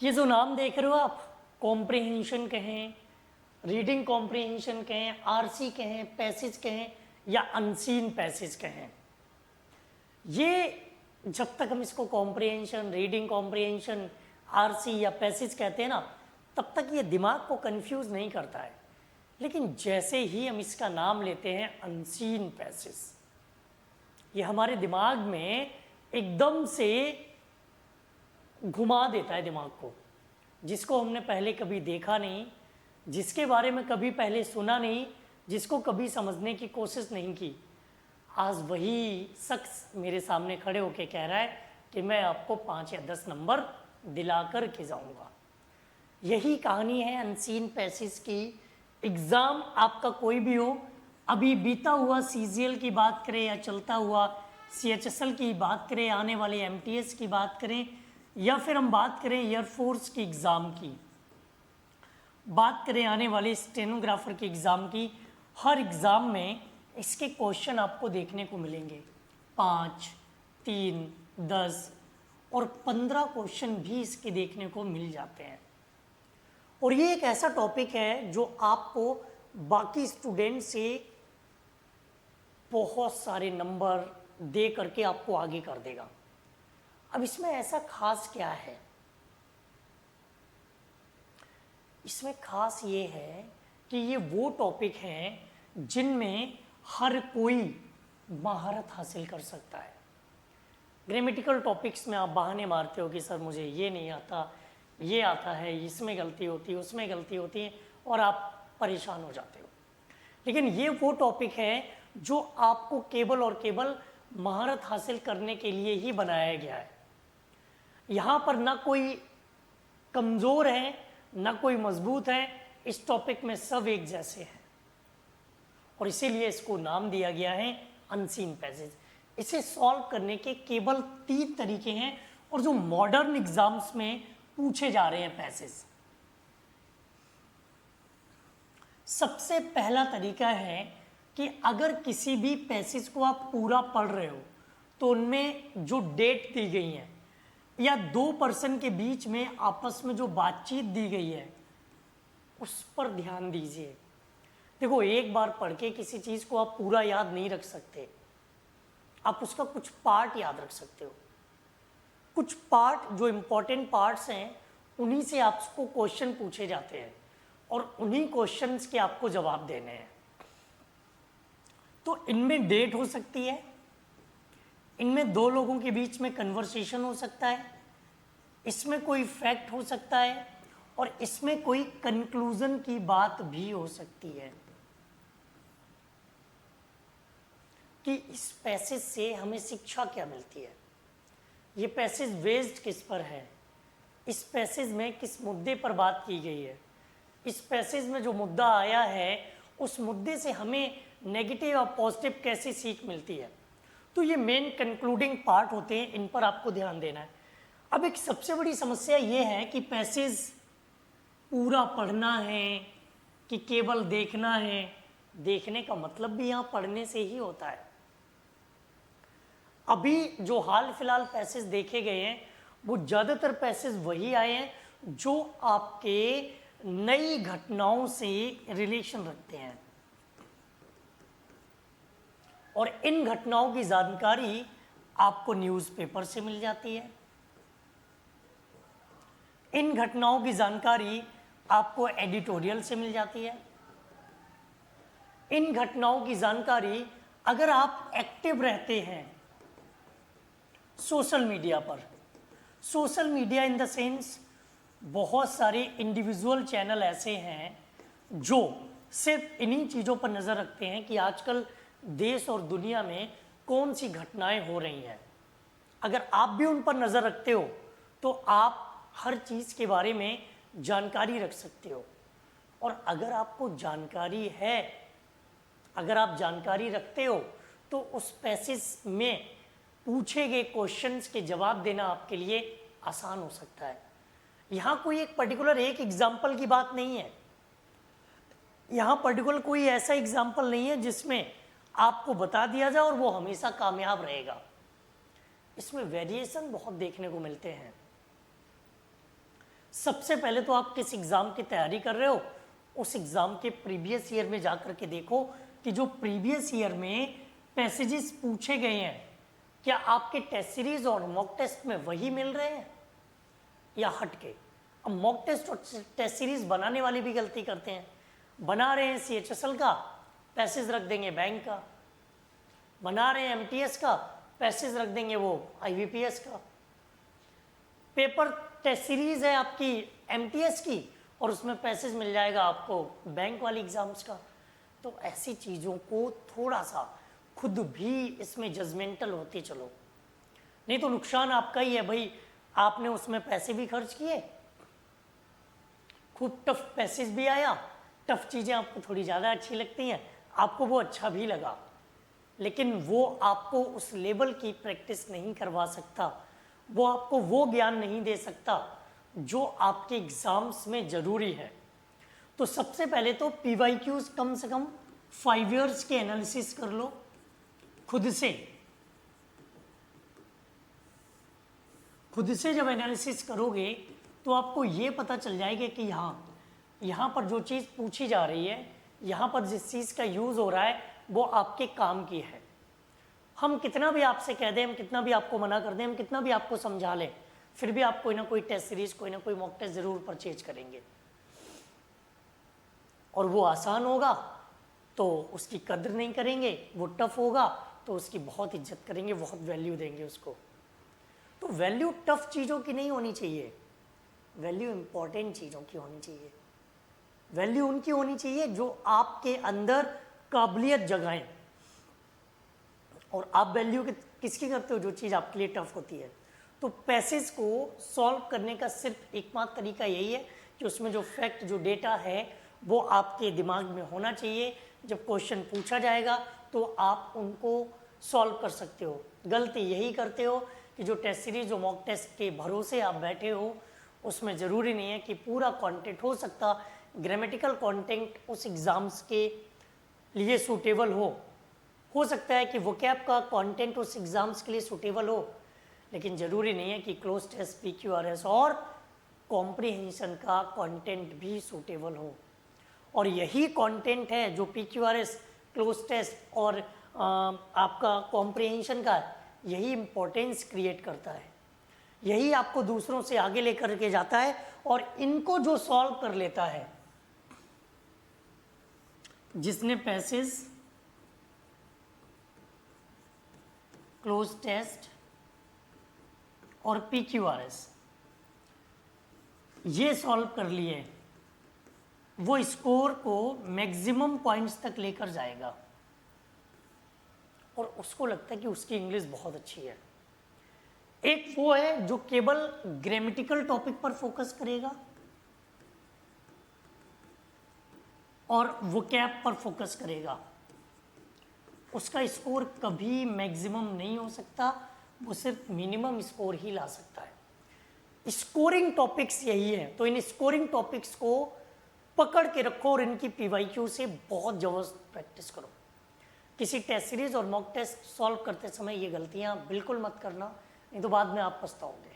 ये जो नाम देख रहे हो आप, कॉम्प्रिहेंशन कहें, रीडिंग कॉम्प्रिहेंशन कहें, आरसी कहें, पैसेज कहें या अनसीन पैसेज कहें, ये जब तक हम इसको कॉम्प्रिहेंशन, रीडिंग कॉम्प्रिहेंशन, आरसी या पैसेज कहते हैं ना, तब तक ये दिमाग को कंफ्यूज नहीं करता है। लेकिन जैसे ही हम इसका नाम लेते हैं अनसीन पैसेज, ये हमारे दिमाग में एकदम से घुमा देता है दिमाग को, जिसको हमने पहले कभी देखा नहीं, जिसके बारे में कभी पहले सुना नहीं, जिसको कभी समझने की कोशिश नहीं की। आज वही शख्स मेरे सामने खड़े होकर कह रहा है कि मैं आपको 5 या 10 नंबर दिला कर के जाऊंगा। यही कहानी है अनसीन पैसेज की। एग्ज़ाम आपका कोई भी हो, अभी बीता हुआ सीजीएल की बात करें या चलता हुआ सीएचएसएल की बात करें, आने वाले एमटीएस की बात करें, या फिर हम बात करें एयरफोर्स की एग्ज़ाम की, बात करें आने वाले स्टेनोग्राफर की एग्ज़ाम की, हर एग्ज़ाम में इसके क्वेश्चन आपको देखने को मिलेंगे। 5, 3, 10 और 15 क्वेश्चन भी इसके देखने को मिल जाते हैं। और ये एक ऐसा टॉपिक है जो आपको बाकी स्टूडेंट से बहुत सारे नंबर दे करके आपको आगे कर देगा। अब इसमें ऐसा खास क्या है? इसमें खास ये है कि ये वो टॉपिक हैं जिनमें हर कोई महारत हासिल कर सकता है। ग्रामेटिकल टॉपिक्स में आप बहाने मारते हो कि सर मुझे ये नहीं आता, ये आता है, इसमें गलती होती है, उसमें गलती होती है, और आप परेशान हो जाते हो। लेकिन ये वो टॉपिक है जो आपको केवल और केवल महारत हासिल करने के लिए ही बनाया गया है। यहाँ पर ना कोई कमज़ोर है ना कोई मजबूत है, इस टॉपिक में सब एक जैसे हैं, और इसीलिए इसको नाम दिया गया है अनसीन पैसेज। इसे सॉल्व करने के केवल 3 तरीके हैं, और जो मॉडर्न एग्जाम्स में पूछे जा रहे हैं पैसेज। सबसे पहला तरीका है कि अगर किसी भी पैसेज को आप पूरा पढ़ रहे हो तो उनमें जो डेट दी गई है या 2 पर्सन के बीच में आपस में जो बातचीत दी गई है उस पर ध्यान दीजिए। देखो, एक बार पढ़ के किसी चीज़ को आप पूरा याद नहीं रख सकते, आप उसका कुछ पार्ट याद रख सकते हो। कुछ पार्ट जो इम्पोर्टेंट पार्ट्स हैं उन्हीं से आपको क्वेश्चन पूछे जाते हैं और उन्हीं क्वेश्चंस के आपको जवाब देने हैं। तो इनमें डेट हो सकती है, इनमें 2 लोगों के बीच में कन्वर्सेशन हो सकता है, इसमें कोई फैक्ट हो सकता है, और इसमें कोई कंक्लूजन की बात भी हो सकती है कि इस पैसेज से हमें शिक्षा क्या मिलती है, ये पैसेज बेस्ड किस पर है, इस पैसेज में किस मुद्दे पर बात की गई है, इस पैसेज में जो मुद्दा आया है उस मुद्दे से हमें नेगेटिव और पॉजिटिव कैसी सीख मिलती है। तो ये मेन कंक्लूडिंग पार्ट होते हैं, इन पर आपको ध्यान देना है। अब एक सबसे बड़ी समस्या ये है कि पैसेज पूरा पढ़ना है कि केवल देखना है। देखने का मतलब भी यहाँ पढ़ने से ही होता है। अभी जो हाल फिलहाल पैसेज देखे गए हैं वो ज़्यादातर पैसेज वही आए हैं जो आपके नई घटनाओं से रिलेशन रखते हैं, और इन घटनाओं की जानकारी आपको न्यूज़पेपर से मिल जाती है। इन घटनाओं की जानकारी आपको एडिटोरियल से मिल जाती है। इन घटनाओं की जानकारी अगर आप एक्टिव रहते हैं सोशल मीडिया पर, social media in the sense बहुत सारे इंडिविजुअल चैनल ऐसे हैं जो सिर्फ इन्हीं चीज़ों पर नज़र रखते हैं कि आजकल देश और दुनिया में कौन सी घटनाएं हो रही हैं। अगर आप भी उन पर नज़र रखते हो तो आप हर चीज़ के बारे में जानकारी रख सकते हो। और अगर आपको जानकारी है, अगर आप जानकारी रखते हो तो उस पैसेज में पूछे गए क्वेश्चंस के जवाब देना आपके लिए आसान हो सकता है। यहाँ कोई एक पर्टिकुलर एक एग्जाम्पल की बात नहीं है, यहाँ पर्टिकुलर कोई ऐसा एग्जाम्पल नहीं है जिसमें आपको बता दिया जाए और वो हमेशा कामयाब रहेगा। इसमें वेरिएशन बहुत देखने को मिलते हैं। सबसे पहले तो आप किस एग्ज़ाम की तैयारी कर रहे हो, उस एग्ज़ाम के प्रीवियस ईयर में जा कर के देखो कि जो प्रीवियस ईयर में पैसेजेस पूछे गए हैं क्या आपके टेस्ट सीरीज और मॉक टेस्ट में वही मिल रहे हैं या हट के। अब मॉक टेस्ट और टेस्ट सीरीज बनाने वाले भी गलती करते हैं, बना रहे हैं CHSL का, पैसेज रख देंगे बैंक का, बना रहे हैं MTS का, पैसेज रख देंगे वो IBPS का। पेपर टेस्ट सीरीज है आपकी MTS की और उसमें पैसेज मिल जाएगा आपको बैंक वाली एग्जाम्स का। तो ऐसी चीज़ों को थोड़ा सा खुद भी इसमें जजमेंटल होते चलो, नहीं तो नुकसान आपका ही है भाई। आपने उसमें पैसे भी खर्च किए, खूब टफ पैसेज भी आया, टफ चीज़ें आपको थोड़ी ज़्यादा अच्छी लगती हैं, आपको वो अच्छा भी लगा, लेकिन वो आपको उस लेवल की प्रैक्टिस नहीं करवा सकता, वो आपको वो ज्ञान नहीं दे सकता जो आपके एग्ज़ाम्स में ज़रूरी है। तो सबसे पहले तो PYQs कम से कम 5 इयर्स के एनालिसिस कर लो खुद से। खुद से जब एनालिसिस करोगे तो आपको ये पता चल जाएगा कि यहाँ पर जो चीज़ पूछी जा रही है, यहाँ पर जिस चीज़ का यूज़ हो रहा है वो आपके काम की है। हम कितना भी आपसे कह दें, हम कितना भी आपको मना कर दें, हम कितना भी आपको समझा लें, फिर भी आप कोई ना कोई टेस्ट सीरीज, कोई ना कोई मॉक टेस्ट ज़रूर परचेज करेंगे और वो आसान होगा तो उसकी कद्र नहीं करेंगे, वो टफ होगा तो उसकी बहुत इज्जत करेंगे, बहुत वैल्यू देंगे उसको। तो वैल्यू टफ चीज़ों की नहीं होनी चाहिए, वैल्यू इंपॉर्टेंट चीज़ों की होनी चाहिए। वैल्यू उनकी होनी चाहिए जो आपके अंदर काबिलियत जगाएं। और आप वैल्यू किसकी करते हो, जो चीज़ आपके लिए टफ होती है। तो पैसेज को सॉल्व करने का सिर्फ एकमात्र तरीका यही है कि उसमें जो फैक्ट, जो डेटा है वो आपके दिमाग में होना चाहिए। जब क्वेश्चन पूछा जाएगा तो आप उनको सॉल्व कर सकते हो। गलती यही करते हो कि जो टेस्ट सीरीज, जो मॉक टेस्ट के भरोसे आप बैठे हो, उसमें ज़रूरी नहीं है कि पूरा कंटेंट हो सकता, ग्रामेटिकल कंटेंट उस एग्ज़ाम्स के लिए सूटेबल हो सकता है कि वोकैब का कंटेंट उस एग्ज़ाम्स के लिए सूटेबल हो, लेकिन ज़रूरी नहीं है कि क्लोज टेस्ट, PQRS और कॉम्प्रिहेंशन का कंटेंट भी सूटेबल हो। और यही कंटेंट है जो PQRS, क्लोज टेस्ट और आपका कॉम्प्रिहेंशन का यही इम्पोर्टेंस क्रिएट करता है, यही आपको दूसरों से आगे लेकर के जाता है। और इनको जो सॉल्व कर लेता है, जिसने पैसेज, क्लोज टेस्ट और PQRS ये सॉल्व कर लिए, वो स्कोर को मैक्सिमम पॉइंट्स तक लेकर जाएगा और उसको लगता है कि उसकी इंग्लिश बहुत अच्छी है। एक वो है जो केवल ग्रामेटिकल टॉपिक पर फोकस करेगा और वोकैब पर फोकस करेगा, उसका स्कोर कभी मैक्सिमम नहीं हो सकता, वो सिर्फ मिनिमम स्कोर ही ला सकता है। स्कोरिंग टॉपिक्स यही है, तो इन स्कोरिंग टॉपिक्स को पकड़ के रखो और इनकी PYQ से बहुत जबरदस्त प्रैक्टिस करो। किसी टेस्ट सीरीज और मॉक टेस्ट सॉल्व करते समय ये गलतियां बिल्कुल मत करना, नहीं तो बाद में आप पछताओगे।